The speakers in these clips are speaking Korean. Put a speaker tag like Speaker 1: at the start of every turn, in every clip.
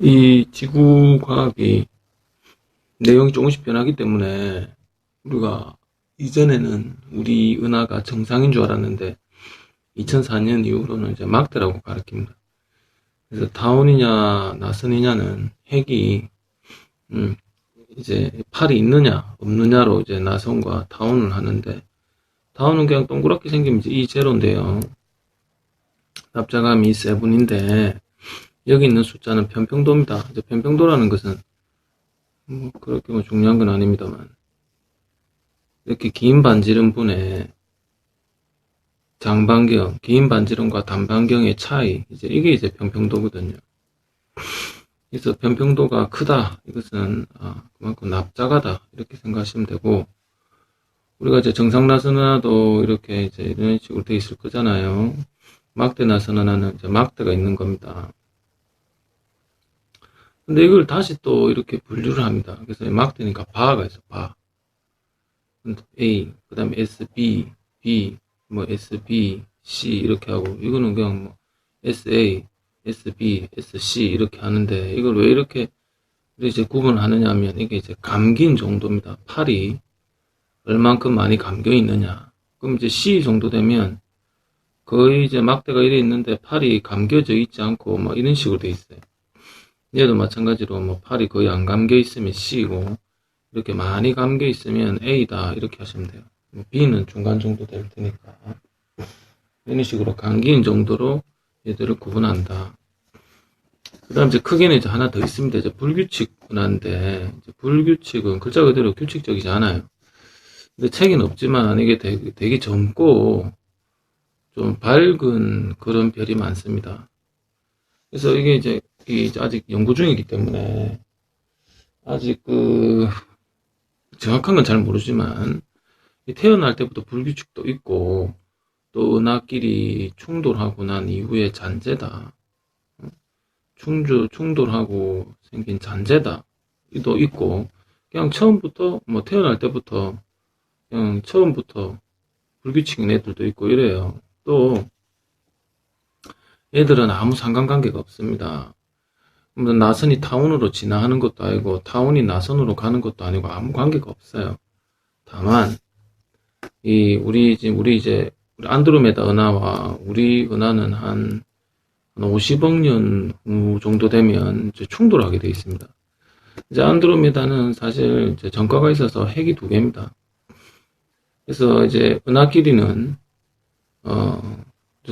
Speaker 1: 이 지구과학이 내용이 조금씩 변하기 때문에 우리가 이전에는 우리 은하가 정상인 줄 알았는데 2004년 이후로는 이제 막대라고 가르칩니다. 그래서 다운이냐 나선이냐는 핵이 이제 팔이 있느냐 없느냐로 이제 나선과 다운을 하는데, 다운은 그냥 동그랗게 생기면 이제 이 제로인데요. 납작함이 7인데 여기 있는 숫자는 편평도입니다. 이제 편평도라는 것은 그렇게 중요한 건 아닙니다만, 이렇게 긴 반지름분의 장반경, 긴 반지름과 단반경의 차이, 이게 이제 편평도거든요. 그래서 편평도가 크다, 이것은 그만큼 납작하다, 이렇게 생각하시면 되고, 우리가 이제 정상 나선은하도 이렇게 이제 이런 식으로 돼 있을 거잖아요. 막대 나선은하는 이제 막대가 있는 겁니다. 근데 이걸 다시 또 이렇게 분류를 합니다. 그래서 막대니까 바가 있어, 바. A, 그 다음에 S, B, B, 뭐 S, B, C 이렇게 하고, 이거는 그냥 뭐 S, A, S, B, S, C 이렇게 하는데, 이걸 왜 이렇게 이제 구분하느냐 하면, 이게 이제 감긴 정도입니다. 팔이 얼만큼 많이 감겨 있느냐. 그럼 이제 C 정도 되면 거의 이제 막대가 이래 있는데 팔이 감겨져 있지 않고 뭐 이런 식으로 돼 있어요. 얘도 마찬가지로 뭐 팔이 거의 안 감겨 있으면 C고, 이렇게 많이 감겨 있으면 A다, 이렇게 하시면 돼요. B는 중간 정도 될 테니까. 이런 식으로 감긴 정도로 얘들을 구분한다. 그 다음 이제 크기는 이제 하나 더 있습니다. 이제 불규칙 은하인데, 이제 불규칙은 글자 그대로 규칙적이지 않아요. 근데 책에는 없지만 이게 되게 젊고 좀 밝은 그런 별이 많습니다. 그래서 이게 이제 아직 연구 중이기 때문에 아직 정확한 건 잘 모르지만, 태어날 때부터 불규칙도 있고 또 은하끼리 충돌하고 난 이후에 잔재다, 충돌하고 생긴 잔재다 도 있고, 그냥 처음부터 뭐 태어날 때부터 그냥 처음부터 불규칙인 애들도 있고 이래요. 또 얘들은 아무 상관관계가 없습니다. 나선이 타운으로 지나가는 것도 아니고 타운이 나선으로 가는 것도 아니고 아무 관계가 없어요. 다만 우리 안드로메다 은하와 우리 은하는 한 50억 년 후 정도 되면 이제 충돌하게 되어 있습니다. 이제 안드로메다는 사실 이제 전과가 있어서 핵이 2개입니다. 그래서 이제 은하끼리는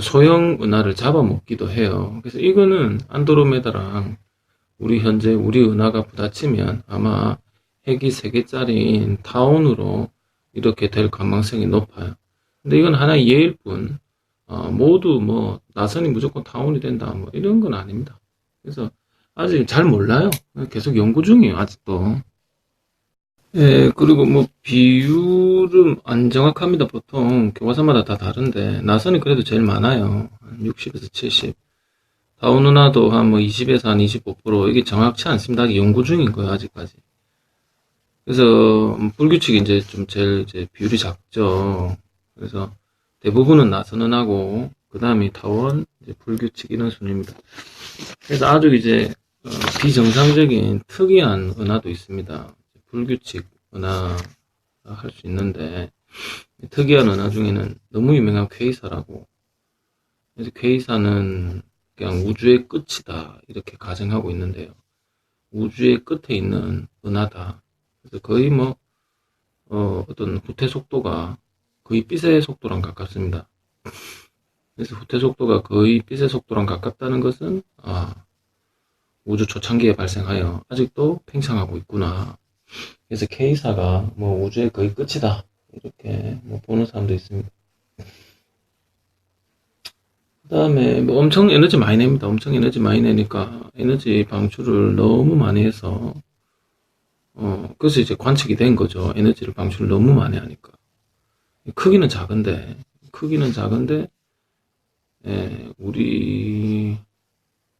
Speaker 1: 소형 은하를 잡아먹기도 해요. 그래서 이거는 안드로메다랑 우리 은하가 부딪히면 아마 핵이 3개짜리인 타운으로 이렇게 될 가능성이 높아요. 근데 이건 하나의 예일 뿐, 모두 뭐 나선이 무조건 타운이 된다 뭐 이런 건 아닙니다. 그래서 아직 잘 몰라요. 계속 연구 중이에요, 아직도. 예, 그리고 뭐 비율은 안 정확합니다. 보통 교과서마다 다 다른데 나선이 그래도 제일 많아요. 한 60에서 70. 다운 은하도 한 뭐 20에서 한 25%. 이게 정확치 않습니다. 아직 연구 중인 거예요, 아직까지. 그래서 불규칙이 이제 좀 제일 이제 비율이 작죠. 그래서 대부분은 나선 은하고 그 다음이 타원, 이제 불규칙 이런 순입니다. 그래서 아주 이제 비정상적인 특이한 은하도 있습니다. 불규칙 은하 할 수 있는데, 특이한 은하 중에는 너무 유명한 퀘이사라고. 그래서 퀘이사는 그냥 우주의 끝이다, 이렇게 가정하고 있는데요. 우주의 끝에 있는 은하다. 그래서 거의 뭐 어떤 후퇴 속도가 거의 빛의 속도랑 가깝습니다. 그래서 후퇴 속도가 거의 빛의 속도랑 가깝다는 것은 우주 초창기에 발생하여 아직도 팽창하고 있구나. 그래서 K사가 뭐 우주의 거의 끝이다, 이렇게 뭐 보는 사람도 있습니다. 그 다음에 뭐 엄청 에너지 많이 냅니다. 엄청 에너지 많이 내니까 에너지 방출을 너무 많이 해서 그래서 이제 관측이 된 거죠. 에너지를 방출을 너무 많이 하니까. 크기는 작은데 우리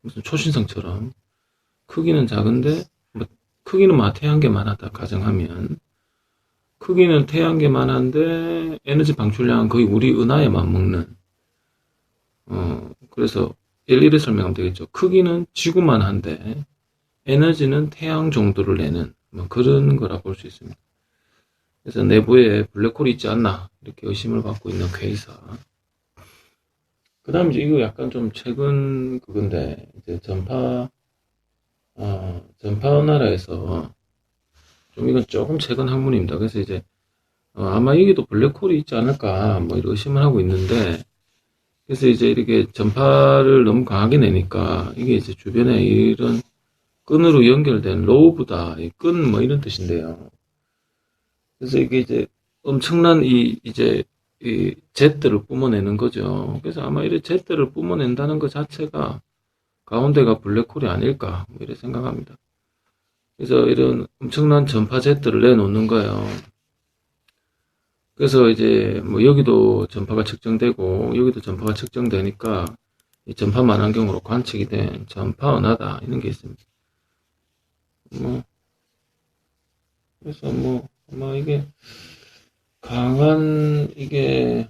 Speaker 1: 무슨 초신성처럼 크기는 작은데, 뭐 크기는 뭐 태양계만 하다 가정하면, 크기는 태양계만 한데 에너지 방출량은 거의 우리 은하에 맞먹는, 그래서 일일이 설명하면 되겠죠. 크기는 지구만 한데 에너지는 태양 정도를 내는 뭐 그런 거라 볼 수 있습니다. 그래서 내부에 블랙홀이 있지 않나 이렇게 의심을 받고 있는 K사. 그 다음 이제 이거 약간 좀 최근 그건데 이제 전파 나라에서 좀 이건 조금 최근 학문입니다. 그래서 이제 아마 여기도 블랙홀이 있지 않을까 뭐 이런 의심을 하고 있는데, 그래서 이제 이렇게 전파를 너무 강하게 내니까 이게 이제 주변에 이런 끈으로 연결된 로브다, 끈 뭐 이런 뜻인데요. 그래서 이게 이제 엄청난 이제 이 jet들을 뿜어내는 거죠. 그래서 아마 이런 jet들을 뿜어낸다는 것 자체가 가운데가 블랙홀이 아닐까 뭐 이렇게 생각합니다. 그래서 이런 엄청난 전파 jet들을 내놓는 거예요. 그래서 이제 뭐 여기도 전파가 측정되고 여기도 전파가 측정되니까 이 전파 만환경으로 관측이 된 전파 은하다 이런 게 있습니다. 뭐 그래서 뭐 아마 이게 강한 이게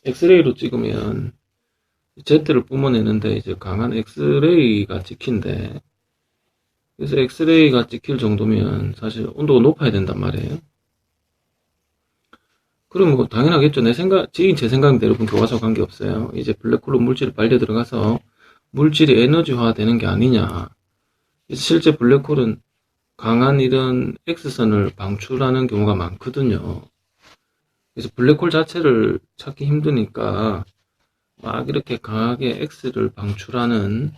Speaker 1: 엑스레이로 찍으면 Z를 뿜어내는데 이제 강한 엑스레이가 찍힌대. 그래서 엑스레이가 찍힐 정도면 사실 온도가 높아야 된단 말이에요. 그럼 뭐 당연하겠죠. 제 생각대로 본 교과서 관계없어요. 이제 블랙홀로 물질이 빨려 들어가서 물질이 에너지화 되는 게 아니냐. 실제 블랙홀은 강한 이런 X선을 방출하는 경우가 많거든요. 그래서 블랙홀 자체를 찾기 힘드니까 막 이렇게 강하게 X를 방출하는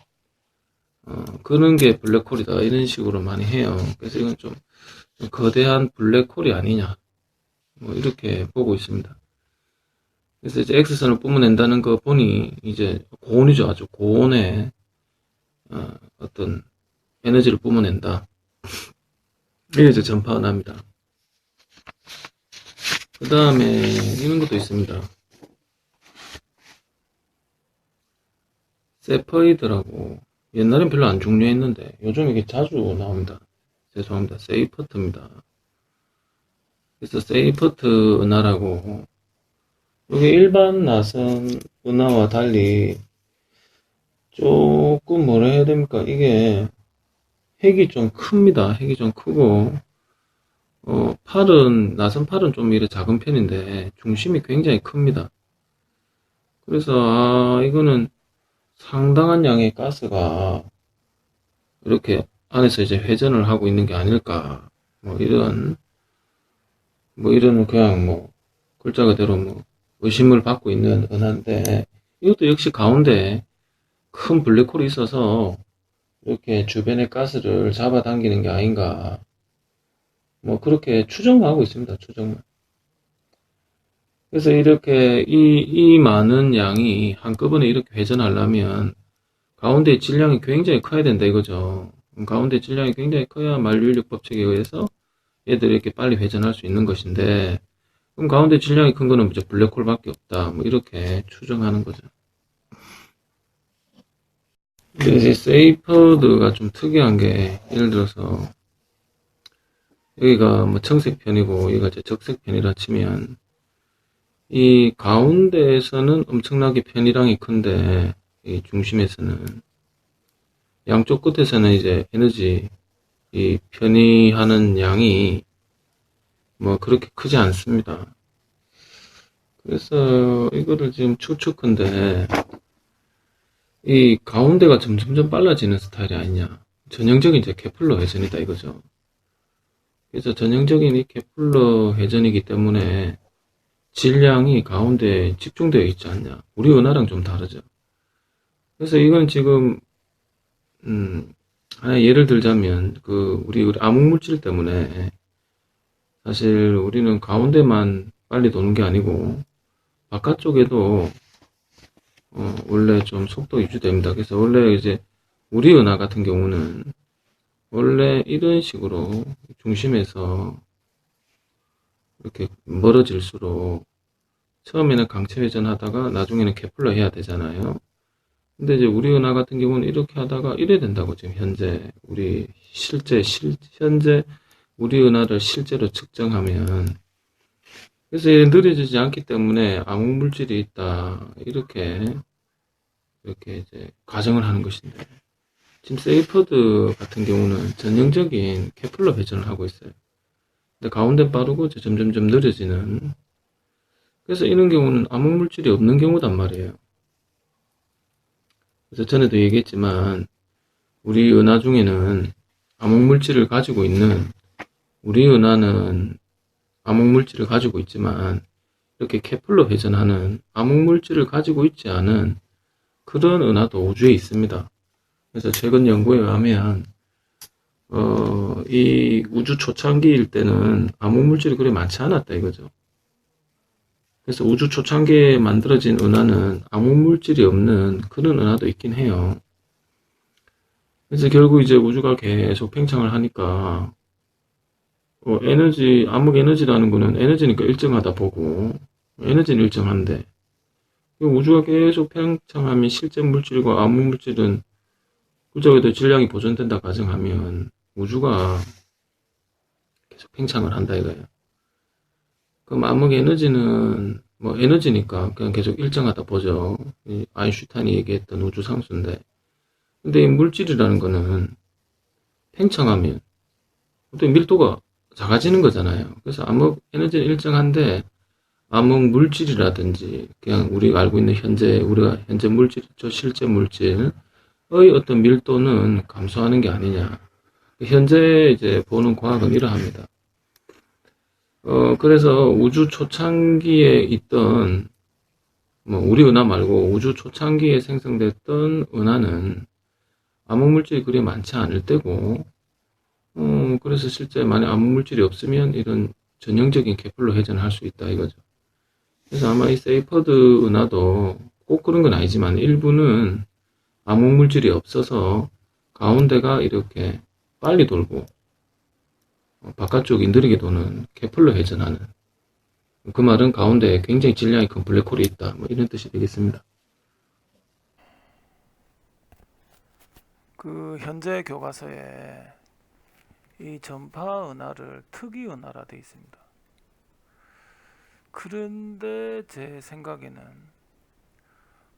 Speaker 1: 그런 게 블랙홀이다 이런 식으로 많이 해요. 그래서 이건 좀 거대한 블랙홀이 아니냐 뭐 이렇게 보고 있습니다. 그래서 이제 X선을 뿜어낸다는 거 보니 이제 고온이죠. 아주 고온의 어떤 에너지를 뿜어낸다. 이게 이제 전파 은하입니다. 그 다음에 이런 것도 있습니다. 세퍼이드라고 옛날엔 별로 안 중요했는데 요즘 이게 자주 나옵니다. 죄송합니다. 세이퍼트입니다. 그래서 세이퍼트 은하라고 이게 일반 나선 은하와 달리 조금 뭐라 해야 됩니까? 이게 핵이 좀 큽니다. 핵이 좀 크고 나선팔은 좀 이래 작은 편인데 중심이 굉장히 큽니다. 그래서 이거는 상당한 양의 가스가 이렇게 안에서 이제 회전을 하고 있는 게 아닐까 뭐 이런 그냥 뭐 글자 그대로 뭐 의심을 받고 있는 은하인데, 이것도 역시 가운데 큰 블랙홀이 있어서 이렇게 주변의 가스를 잡아당기는 게 아닌가 뭐 그렇게 추정하고 있습니다. 추정만. 그래서 이렇게 이 많은 양이 한꺼번에 이렇게 회전하려면 가운데 질량이 굉장히 커야 된다 이거죠. 가운데 질량이 굉장히 커야 만류인력 법칙에 의해서 얘들이 이렇게 빨리 회전할 수 있는 것인데, 그럼 가운데 질량이 큰 거는 이제 블랙홀밖에 없다 뭐 이렇게 추정하는 거죠. 이제 세이퍼드가 좀 특이한 게, 예를 들어서 여기가 뭐 청색편이고 여기가 이제 적색편이라 치면 이 가운데에서는 엄청나게 편이량이 큰데 이 중심에서는, 양쪽 끝에서는 이제 에너지 이 편이하는 양이 뭐 그렇게 크지 않습니다. 그래서 이거를 지금 추측컨대 이 가운데가 점점점 빨라지는 스타일이 아니냐. 전형적인 이제 케플러 회전이다 이거죠. 그래서 전형적인 이 케플러 회전이기 때문에 질량이 가운데에 집중되어 있지 않냐. 우리 은하랑 좀 다르죠. 그래서 이건 지금 하나 예를 들자면 우리 암흑물질 때문에 사실 우리는 가운데만 빨리 도는 게 아니고 바깥쪽에도 원래 좀 속도 유지됩니다. 그래서 원래 이제 우리 은하 같은 경우는 원래 이런 식으로 중심에서 이렇게 멀어질수록 처음에는 강체 회전하다가 나중에는 케플러 해야 되잖아요. 근데 이제 우리 은하 같은 경우는 이렇게 하다가 이래 된다고 지금 현재 현재 우리 은하를 실제로 측정하면. 그래서 느려지지 않기 때문에 암흑물질이 있다 이렇게 이제 가정을 하는 것인데, 지금 세이퍼드 같은 경우는 전형적인 케플러 배전을 하고 있어요. 근데 가운데 빠르고 이제 점점점 느려지는. 그래서 이런 경우는 암흑물질이 없는 경우단 말이에요. 그래서 전에도 얘기했지만 우리 은하 중에는 암흑물질을 가지고 있는, 우리 은하는 암흑물질을 가지고 있지만 이렇게 케플러 회전하는 암흑물질을 가지고 있지 않은 그런 은하도 우주에 있습니다. 그래서 최근 연구에 의하면 이 우주 초창기일 때는 암흑물질이 그리 많지 않았다 이거죠. 그래서 우주 초창기에 만들어진 은하는 암흑물질이 없는 그런 은하도 있긴 해요. 그래서 결국 이제 우주가 계속 팽창을 하니까 에너지, 암흑 에너지라는 거는 에너지니까 일정하다 보고, 에너지는 일정한데 우주가 계속 팽창하면 실제 물질과 암흑 물질은 그저에도 질량이 보존된다 가정하면 우주가 계속 팽창을 한다 이거예요. 그럼 암흑 에너지는 뭐 에너지니까 그냥 계속 일정하다 보죠. 아인슈타인이 얘기했던 우주 상수인데, 근데 이 물질이라는 거는 팽창하면 또 밀도가 작아지는 거잖아요. 그래서 암흑 에너지는 일정한데 암흑 물질이라든지 그냥 우리가 알고 있는 우리가 현재 물질, 저 실제 물질의 어떤 밀도는 감소하는 게 아니냐. 현재 이제 보는 과학은 이러합니다. 그래서 우주 초창기에 있던, 뭐, 우리 은하 말고 우주 초창기에 생성됐던 은하는 암흑물질이 그리 많지 않을 때고, 그래서 실제 만약 암흑물질이 없으면 이런 전형적인 케플러 회전을 할 수 있다 이거죠. 그래서 아마 이 세이퍼드 은하도 꼭 그런 건 아니지만 일부는 암흑물질이 없어서 가운데가 이렇게 빨리 돌고 바깥쪽이 느리게 도는 케플러 회전하는, 그 말은 가운데에 굉장히 질량이 큰 블랙홀이 있다 뭐 이런 뜻이 되겠습니다.
Speaker 2: 그 현재 교과서에 이 전파 은하를 특이 은하라 되어 있습니다. 그런데 제 생각에는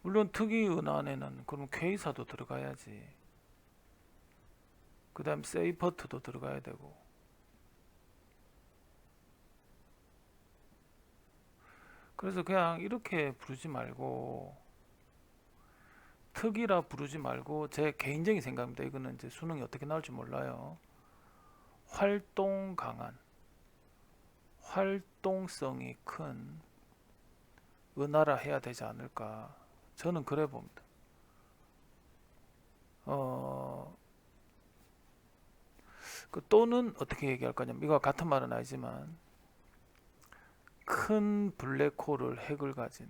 Speaker 2: 물론 특이 은하에는 그럼 K사도 들어가야지. 그 다음 세이퍼트도 들어가야 되고. 그래서 그냥 이렇게 부르지 말고 특이라 부르지 말고 제 개인적인 생각입니다. 이거는 이제 수능이 어떻게 나올지 몰라요. 활동 강한, 활동성이 큰 은하라 해야 되지 않을까. 저는 그래 봅니다. 그 또는 어떻게 얘기할 거냐면 이거 같은 말은 아니지만 큰 블랙홀을 핵을 가진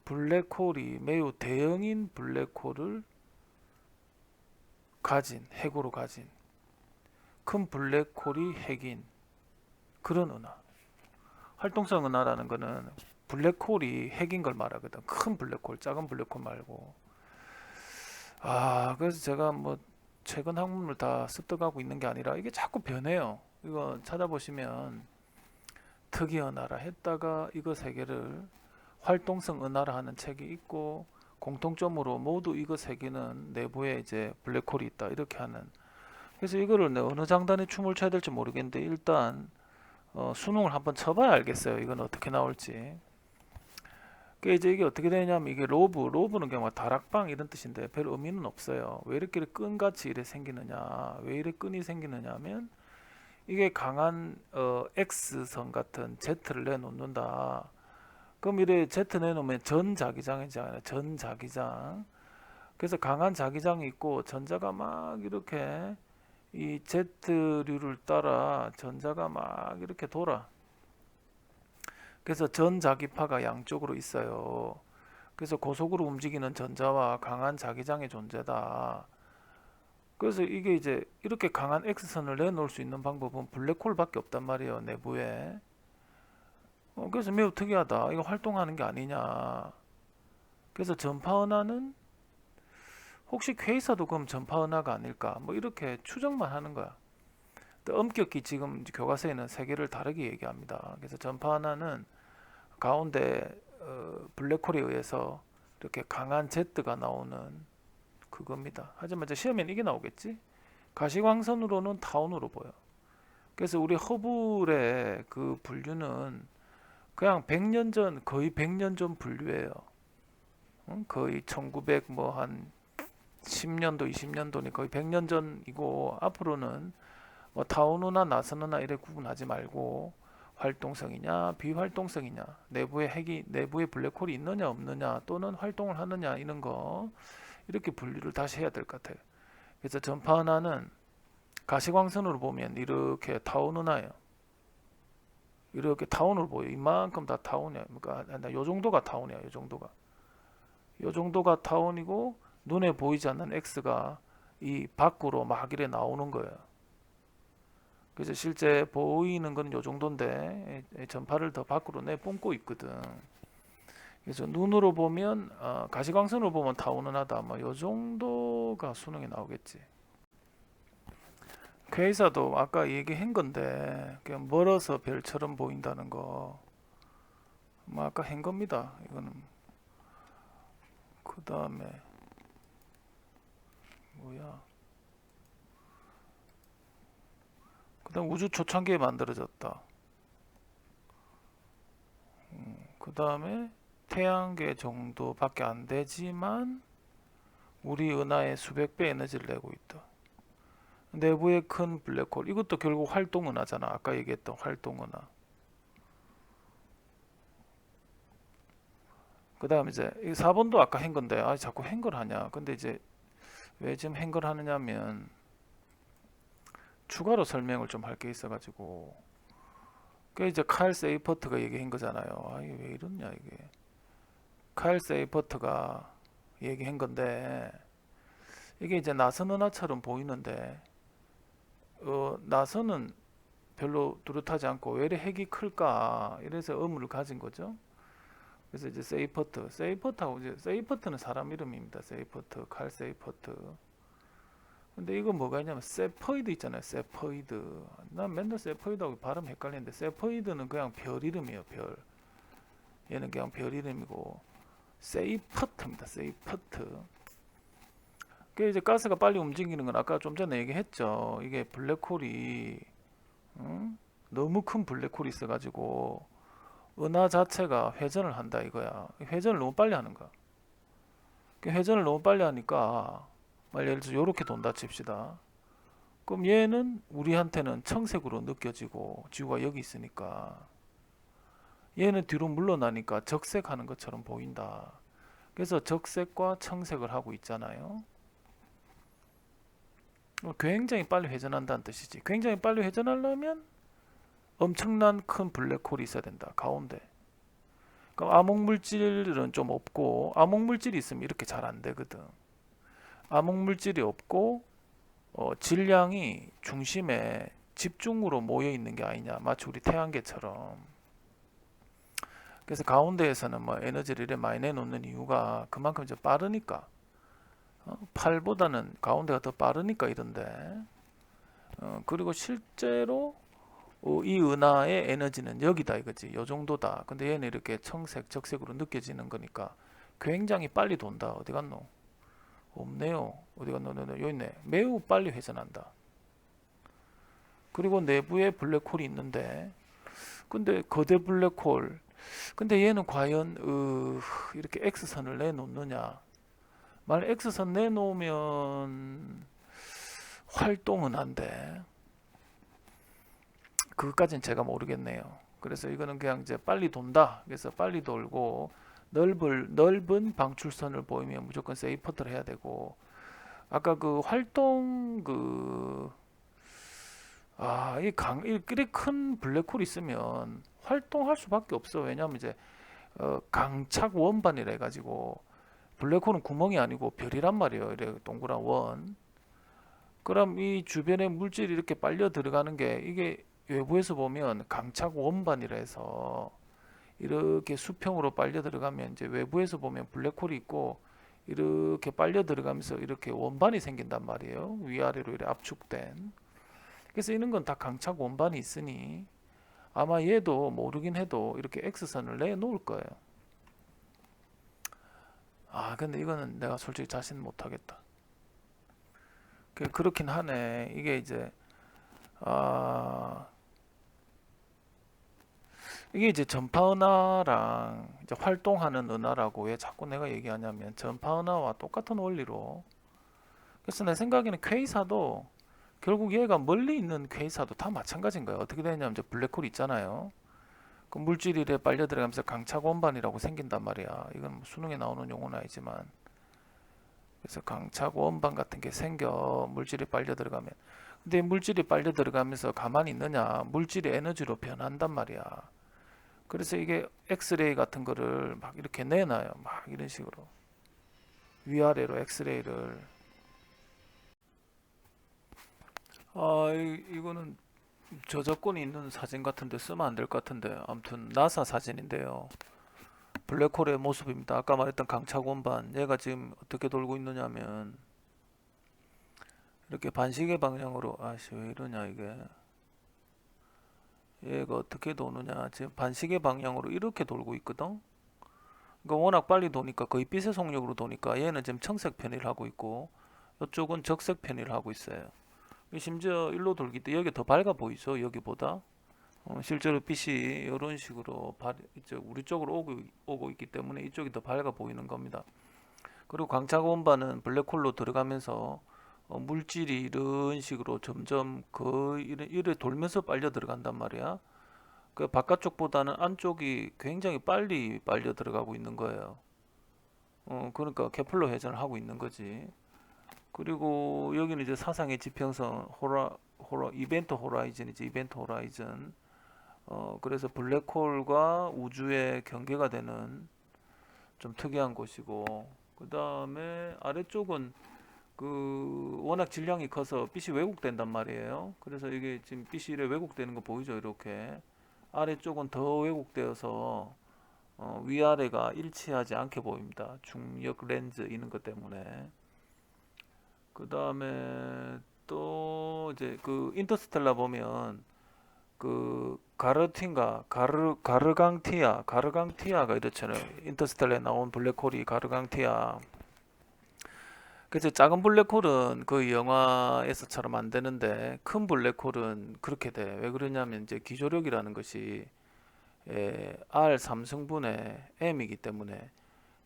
Speaker 2: 블랙홀이 매우 대형인 블랙홀을 가진 핵으로 가진 큰 블랙홀이 핵인 그런 은하. 활동성 은하라는 거는 블랙홀이 핵인 걸 말하거든. 큰 블랙홀, 작은 블랙홀 말고. 그래서 제가 뭐 최근 학문을 다 습득하고 있는 게 아니라 이게 자꾸 변해요. 이거 찾아보시면 특이 은하라 했다가 이거 세 개를 활동성 은하라 하는 책이 있고 공통점으로 모두 이거 세 개는 내부에 이제 블랙홀이 있다 이렇게 하는. 그래서 이거를 어느 장단에 춤을 춰야 될지 모르겠는데 일단 수능을 한번 쳐봐야 알겠어요. 이건 어떻게 나올지. 그 이제 이게 어떻게 되냐면 이게 로브는 그냥 다락방 이런 뜻인데 별 의미는 없어요. 왜 이렇게 끈같이 이래 생기느냐, 왜 이래 끈이 생기느냐 하면 이게 강한 X선 같은 Z를 내놓는다. 그럼 이래 Z 내놓으면 전자기장이잖아요. 전자기장. 그래서 강한 자기장이 있고 전자가 막 이렇게 이 Z류를 따라 전자가 막 이렇게 돌아. 그래서 전자기파가 양쪽으로 있어요. 그래서 고속으로 움직이는 전자와 강한 자기장의 존재다. 그래서 이게 이제 이렇게 강한 X선을 내놓을 수 있는 방법은 블랙홀밖에 없단 말이에요. 내부에. 그래서 매우 특이하다. 이거 활동하는 게 아니냐. 그래서 전파은하는 혹시 퀘이사도 그럼 전파은하가 아닐까? 뭐 이렇게 추정만 하는 거야. 엄격히 지금 교과서에는 세 개를 다르게 얘기합니다. 그래서 전파은하는 가운데 블랙홀에 의해서 이렇게 강한 Z가 나오는 그겁니다. 하지만 이제 시험에는 이게 나오겠지. 가시광선으로는 타운으로 보여. 그래서 우리 허블의 그 분류는 그냥 100년 전, 거의 100년 전 분류예요. 응? 거의 1900 뭐 한 10년도, 20년도니 거의 100년 전이고, 앞으로는 뭐 타운우나 나선우나 이래 구분하지 말고 활동성이냐 비활동성이냐, 내부에 블랙홀이 있느냐 없느냐, 또는 활동을 하느냐, 이런 거 이렇게 분류를 다시 해야 될 것 같아요. 그래서 전파 하나는 가시광선으로 보면 이렇게 타운우나예요. 이렇게 타운으로 보여. 이만큼 다 타운이야. 그러니까 요 정도가 타운이야. 요 정도가 타운이고, 눈에 보이지 않는 X가 이 밖으로 막 이래 나오는 거예요. 그래서 실제 보이는 건 요 정도인데 전파를 더 밖으로 내뿜고 있거든. 그래서 눈으로 보면 가시광선으로 보면 타운은 하다. 뭐 요 정도가 수능에 나오겠지. 퀘이사도 아까 얘기한 건데 그냥 멀어서 별처럼 보인다는 거, 뭐 아까 한 겁니다. 이거는. 그 다음에 뭐야? 그 다음 우주 초창기에 만들어졌다. 그 다음에 태양계 정도밖에 안 되지만 우리 은하의 수백 배 에너지를 내고 있다. 내부에 큰 블랙홀, 이것도 결국 활동은하잖아. 아까 얘기했던 활동은하. 그 다음 이제 이 4번도 아까 한 건데, 자꾸 행걸 하냐. 근데 이제 왜 지금 행걸 하느냐면 추가로 설명을 좀 할 게 있어가지고. 그 이제 칼 세이퍼트가 얘기한 거잖아요. 이게 왜 이러냐 이게. 칼 세이퍼트가 얘기한 건데, 이게 이제 나선 은하처럼 보이는데 나선은 별로 뚜렷하지 않고 왜 이래 핵이 클까, 이래서 의문을 가진 거죠. 그래서 이제 세이퍼트하고, 이제 세이퍼트는 사람 이름입니다. 세이퍼트, 칼 세이퍼트. 근데 이거 뭐가 있냐면 세퍼이드 있잖아요. 세퍼이드. 난 맨날 세퍼이드하고 발음 헷갈리는데, 세퍼이드는 그냥 별 이름이에요. 별. 얘는 그냥 별 이름이고, 세이퍼트입니다. 세이퍼트. 그 이제 가스가 빨리 움직이는 건 아까 좀 전에 얘기했죠. 이게 블랙홀이 너무 큰 블랙홀이 있어가지고 은하 자체가 회전을 한다 이거야. 회전을 너무 빨리 하는 거야. 회전을 너무 빨리 하니까, 예를 들어서 이렇게 돈다 칩시다. 그럼 얘는 우리한테는 청색으로 느껴지고 지구가 여기 있으니까, 얘는 뒤로 물러나니까 적색하는 것처럼 보인다. 그래서 적색과 청색을 하고 있잖아요. 굉장히 빨리 회전한다는 뜻이지. 굉장히 빨리 회전하려면 엄청난 큰 블랙홀이 있어야 된다, 가운데. 그럼 암흑물질은 좀 없고, 암흑물질이 있으면 이렇게 잘 안 되거든. 암흑물질이 없고 질량이 중심에 집중으로 모여 있는 게 아니냐, 마치 우리 태양계처럼. 그래서 가운데에서는 뭐 에너지를 이렇게 많이 내놓는 이유가 그만큼 이제 빠르니까, 팔보다는 가운데가 더 빠르니까 이런데, 그리고 실제로 이 은하의 에너지는 여기다 이거지, 요 정도다. 근데 얘는 이렇게 청색, 적색으로 느껴지는 거니까 굉장히 빨리 돈다. 어디 갔노? 없네요. 어디 갔노? 여기 있네. 매우 빨리 회전한다. 그리고 내부에 블랙홀이 있는데, 근데 거대 블랙홀, 근데 얘는 과연 이렇게 X선을 내놓느냐. 만약 X선 내놓으면 활동은 한데, 그것까지는 제가 모르겠네요. 그래서 이거는 그냥 이제 빨리 돈다. 그래서 빨리 돌고 넓은 방출선을 보이면 무조건 세이퍼트를 해야 되고, 아까 그 활동 이렇게 큰 블랙홀이 있으면 활동할 수밖에 없어. 왜냐하면 이제 강착 원반이라 해가지고, 블랙홀은 구멍이 아니고 별이란 말이에요. 이래 동그란 원. 그럼 이 주변에 물질이 이렇게 빨려 들어가는 게, 이게 외부에서 보면 강착 원반이라 해서 이렇게 수평으로 빨려 들어가면, 이제 외부에서 보면 블랙홀이 있고 이렇게 빨려 들어가면서 이렇게 원반이 생긴단 말이에요. 위아래로 이렇게 압축된. 그래서 이런 건 다 강착 원반이 있으니 아마 얘도 모르긴 해도 이렇게 X선을 내놓을 거예요. 근데 이거는 내가 솔직히 자신 못하겠다. 그렇긴 하네. 이게 이제 아 이게 이제 전파 은하랑 이제 활동하는 은하라고 왜 자꾸 내가 얘기하냐면 전파 은하와 똑같은 원리로. 그래서 내 생각에는 퀘이사도 결국 얘가 멀리 있는 퀘이사도 다 마찬가지인 거예요. 어떻게 되냐면 이제 블랙홀 있잖아요. 그 물질이 이래 빨려 들어가면서 강착원반이라고 생긴단 말이야. 이건 뭐 수능에 나오는 용어는 아니지만, 그래서 강착원반 같은 게 생겨, 물질이 빨려 들어가면. 근데 물질이 빨려 들어가면서 가만히 있느냐? 물질이 에너지로 변한단 말이야. 그래서 이게 엑스레이 같은 거를 막 이렇게 내놔요. 막 이런 식으로 위아래로 엑스레이를. 이거는 저작권이 있는 사진 같은데 쓰면 안 될 것 같은데, 아무튼 나사 사진인데요. 블랙홀의 모습입니다. 아까 말했던 강착원반, 얘가 지금 어떻게 돌고 있느냐면 이렇게 반시계 방향으로, 아씨 왜 이러냐 이게, 얘가 어떻게 도느냐, 지금 반시계 방향으로 이렇게 돌고 있거든. 그러니까 워낙 빨리 도니까 거의 빛의 속력으로 도니까 얘는 지금 청색 편의를 하고 있고 이쪽은 적색 편의를 하고 있어요. 심지어 일로 돌기 때 여기 더 밝아 보이죠, 여기보다. 실제로 빛이 이런 식으로 우리 쪽으로 오고 있기 때문에 이쪽이 더 밝아 보이는 겁니다. 그리고 광차원반은 블랙홀로 들어가면서 물질이 이런 식으로 점점 거의 이래 돌면서 빨려 들어간단 말이야. 그 바깥쪽보다는 안쪽이 굉장히 빨리 빨려 들어가고 있는 거예요. 그러니까 케플러 회전을 하고 있는 거지. 그리고 여기는 이제 사상의 지평선 이벤트 호라이즌이지, 이벤트 호라이즌. 그래서 블랙홀과 우주의 경계가 되는 좀 특이한 곳이고, 그 다음에 아래쪽은 그 워낙 질량이 커서 빛이 왜곡된단 말이에요. 그래서 이게 지금 빛이 이래 왜곡되는 거 보이죠? 이렇게 아래쪽은 더 왜곡되어서 위아래가 일치하지 않게 보입니다. 중력 렌즈 있는 것 때문에. 그 다음에 또 이제 그 인터스텔라 보면 그 가르강티아가 이렇잖아요. 인터스텔라에 나온 블랙홀이 가르강티아. 그래서 작은 블랙홀은 그 영화에서처럼 안 되는데 큰 블랙홀은 그렇게 돼. 왜 그러냐면 이제 기조력이라는 것이 R 3승분의 M이기 때문에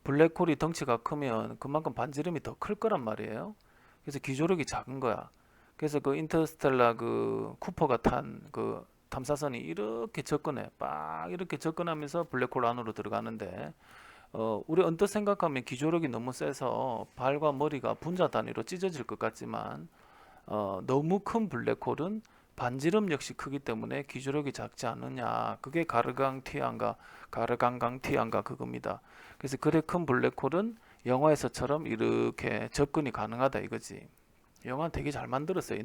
Speaker 2: 블랙홀이 덩치가 크면 그만큼 반지름이 더 클 거란 말이에요. 그래서 기조력이 작은 거야. 그래서 그 인터스텔라 그 쿠퍼가 탄 그 탐사선이 이렇게 접근해. 빡 이렇게 접근하면서 블랙홀 안으로 들어가는데 우리 언뜻 생각하면 기조력이 너무 세서 발과 머리가 분자 단위로 찢어질 것 같지만 너무 큰 블랙홀은 반지름 역시 크기 때문에 기조력이 작지 않느냐. 그게 가르강강티안가 그겁니다. 그래서 그래 큰 블랙홀은 영화에서처럼 이렇게 접근이 가능하다 이거지. 영화는 되게 잘 만들었어요.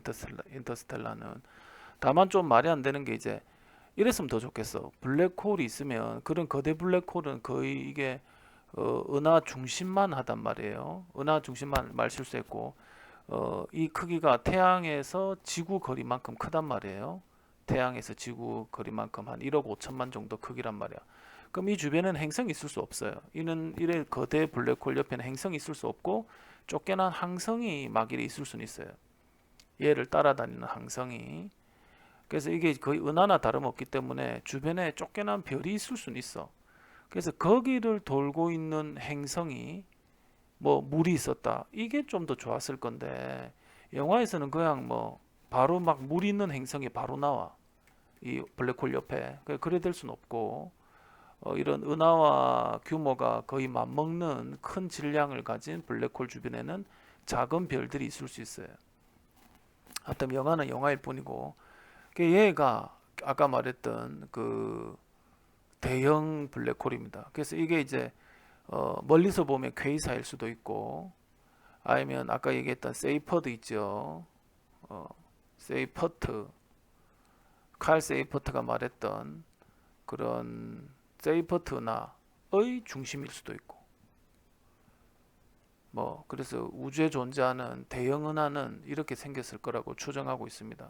Speaker 2: 인터스텔라는. 다만 좀 말이 안 되는 게 이제 이랬으면 더 좋겠어. 블랙홀이 있으면 그런 거대 블랙홀은 거의 이게 은하 중심만 하단 말이에요. 은하 중심만 말 실수했고 이 크기가 태양에서 지구 거리만큼 크단 말이에요. 태양에서 지구 거리만큼 한 1억 5천만 정도 크기란 말이야. 그럼 이 주변에는 행성이 있을 수 없어요. 이는 이래 거대 블랙홀 옆에는 행성이 있을 수 없고 쫓겨난 항성이 막 이래 있을 수는 있어요. 얘를 따라다니는 항성이. 그래서 이게 거의 은하나 다름없기 때문에 주변에 쫓겨난 별이 있을 수는 있어. 그래서 거기를 돌고 있는 행성이 뭐 물이 있었다. 이게 좀 더 좋았을 건데 영화에서는 그냥 뭐 바로 막 물 있는 행성이 바로 나와. 이 블랙홀 옆에. 그래 될 수는 없고 이런 은하와 규모가 거의 맞먹는 큰 질량을 가진 블랙홀 주변에는 작은 별들이 있을 수 있어요. 하여튼 영화는 영화일 뿐이고 얘가 아까 말했던 그 대형 블랙홀입니다. 그래서 이게 이제 멀리서 보면 퀘이사일 수도 있고 아니면 아까 얘기했던 세이퍼드 있죠. 세이퍼트 칼 세이퍼트가 말했던 그런 세이퍼트나의 중심일 수도 있고 뭐 그래서 우주에 존재하는 대형 은하는 이렇게 생겼을 거라고 추정하고 있습니다.